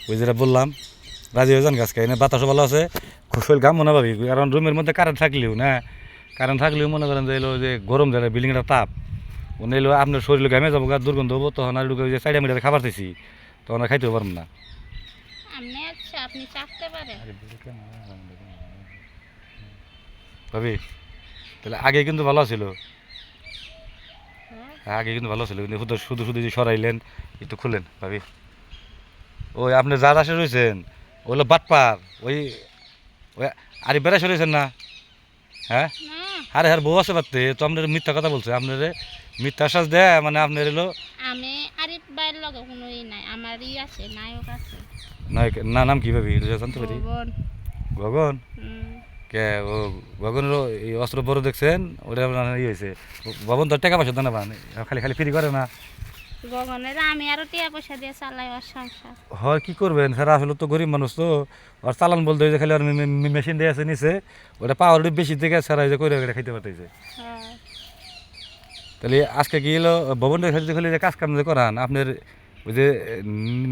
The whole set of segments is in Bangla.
ওই যেটা বললাম রাজি হয়ে যান গাছ খাই না, বাতাসও ভালো আছে, শরীর ঘাম মনে পাবি, কারণ রুমের মধ্যে কারেন্ট থাকলেও না, কারেন্ট থাকলেও মনে করেন যে এলো যে গরম যেটা বিল্ডিংটা তাপ মনে এলো আপনার শরীরে ঘামে যাবো, দুর্গন্ধ হবো, তখন আর ওই যে চাইডা মিটারে খাবার দিছি তখন আর খাইতেও পারবো না। আপনি চাপতে পারেন ভাবি তাহলে আগে কিন্তু ভালো ছিল, আগে কিন্তু ভালো ছিল, কিন্তু শুধু শুধু শুধু যে সরাইলেন একটু খুলেন ভাবি। ওই আপনি যা আসে রয়েছেন ওগুলো বাটপার, ওই ওই আরে বেড়া সরেছেন না, হ্যাঁ আরে হ্যাঁ বউ আছে পারতে তো আপনার মিথ্যা কথা বলছে, আপনার মিথ্যা শ্বাস দেয় মানে আপনার এলো। আমি আরিফ ভাইয়ের লগে কোনো নাই, আমার আছে নায়ক আছে। নায়ক না, নাম কি ভাবি জানতে পারি? গগন। গগন কে? ও গগনের এই অস্ত্র বড় দেখছেন ওটা আপনার ইয়ে হয়েছে, গগন তো টাকা পয়সা দেয় না, খালি খালি ফ্রি করে না। গগনের আমি আরো টাকা পয়সা দিয়ে চালাই ওর সংসার। হয় কি করবেন স্যার, আসলে তো গরিব মানুষ তো, আর চালান বলতে যে খালি আর মেশিন দিয়ে আছে নিচে, ওটা পাওয়ার বেশি থেকে স্যার যে করে খাইতে পারতেছে। তাহলে আজকে কি এলো ভবনটা খালি যে কাজ কাম যে করান আপনার, ওই যে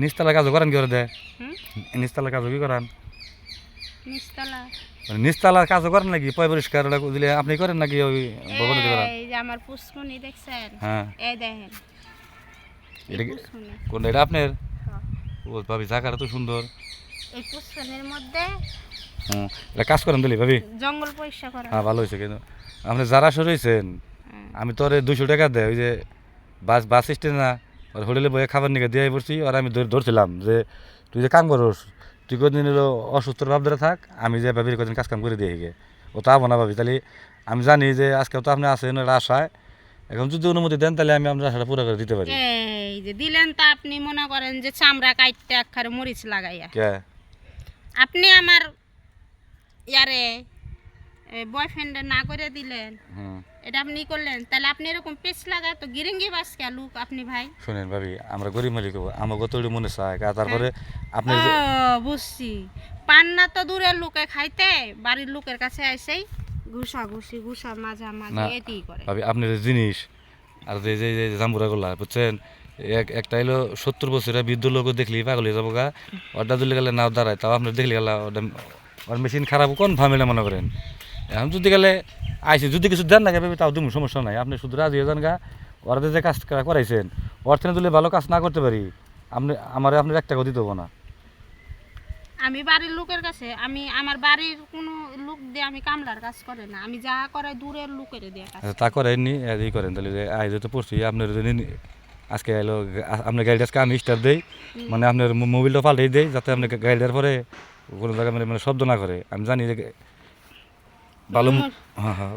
নিচতলার কাজও করান কি করে দেয়, নিচতলার কাজও কি করান? নিচতলা মানে নিচতলার কাজও করেন নাকি, পয় পরিষ্কার দিলে আপনি করেন নাকি ওই ভবনে করান? এই যে আমার পুষ্কুনি দেখছেন, হ্যাঁ এই দেখেন এটা কোনটা, এটা আপনার? ও ভাবি জায়গাটা তো সুন্দর, এই পুষ্কুনির মধ্যে এটা কাজ করেন দিলি ভাবি? জঙ্গল পরিষ্কার করা। হ্যাঁ ভালো হয়েছে, কিন্তু আপনি যারা সরেছেন আমি তো 200 টাকা দেয় ওই যে বাস স্ট্যান্ড না, আর হোটেলে বয়ে খাবার নিয়ে দিয়ে পড়ছি, আর আমি ধরছিলাম যে তুই যে কাম করস, তুই কদিন এলো অসুস্থ ভাব ধরে থাক, আমি যে ভাবি কদিন কাজ কাম করে দিয়ে গে, ও তা না ভাবি। তাহলে আমি জানি যে আজকে তো আপনি আসেন ওটা আশায়, এখন যদি অনুমতি দেন তাহলে আমি আপনার আশাটা পুরো করে দিতে পারি। এই যে দিলেন তা আপনি মনে করেন যে চামড়া কাটতে একখারে মরিচ লাগাইয়া কে আপনি আমার ইয়ারে বয়ফ্রেন্ডে না করে দিলেন, এটা আপনি করলেন, তাহলে আপনি এরকম পেছ লাগায় তো গিরিঙ্গি বাসকে লুক আপনি ভাই। শুনেন ভাবি, আমরা গরিব মালিক আমার কত মনে চায়, তারপরে আপনি বুঝছি, পান্না তো দূরের লোকে খাইতে, বাড়ির লোকের কাছে আইসেই ঘুষা ঘুষি ঘুষা মাঝামাঝি এটি করে ভাবি আপনার জিনিস। আর যে যে যে জাম্বুরা গুলা বুঝছেন, একটা এলো 70 বছরের বৃদ্ধ লোক দেখলি পাগল হয়ে যাবো গা, ওটা দিলে গেলে নাও দাঁড়ায়, তাও আপনার দেখলে গেলা ওটা ওর মেশিন খারাপ কোন ফার্মেলে মনে করেন। এখন যদি গেলে আইসি যদি কিছু দেন না ভেবে তাও তুমি সমস্যা নাই, আপনি শুধু রাজি হয়ে যান গা, ওরা যে কাজ করাইছেন অর্থে দিলে ভালো কাজ না করতে পারি আপনি আমার আপনার 1 টাকাও দিতে হবো না। আমি বাড়ির লোকের কাছে, আমি আমার বাড়ির কোনো লোক দিয়ে আমি কামলার কাজ করে না, আমি যা করাই দূরের লোকের দিয়ে কাজ। তা করেননি এই করেন তাহলে যে আই যেতে পড়ছি আপনার যদি আজকে এলো আপনার গাড়িটা আজকে আমি স্টার্ট দেই, মানে আপনার মোবিলটা পাল্টেই দেই যাতে আপনি গাড়ি দেওয়ার পরে কোনো জায়গায় মানে শব্দ না করে। আমি জানি যে ভালো, হ্যাঁ হ্যাঁ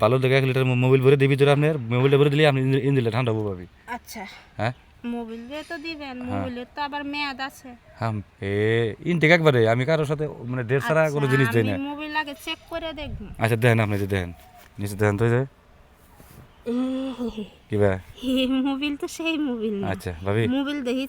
ভালো দেখে 1 লিটার মোবিল ভরে দিই ভিতরে, আপনার মোবিলটা ভরে দিলে আপনি ইঞ্জিনটা ঠান্ডা হবো ভাবি। আচ্ছা হ্যাঁ মোবিল দিয়ে তো দিবেন, মোবিলের তো আবার মেয়াদ আছে। হ্যাঁ ইনটেক একবারে, আমি কারোর সাথে মানে দেড় ছাড়া কোনো জিনিস দেই না। মোবিল আগে চেক করে দেখব। আচ্ছা দেখেন, আপনি যে দেখেন নিচে দেখেন তো, যে কি ভাই মোবিল তো সেই মোবিল না। আচ্ছা ভাবি মোবিল দেখি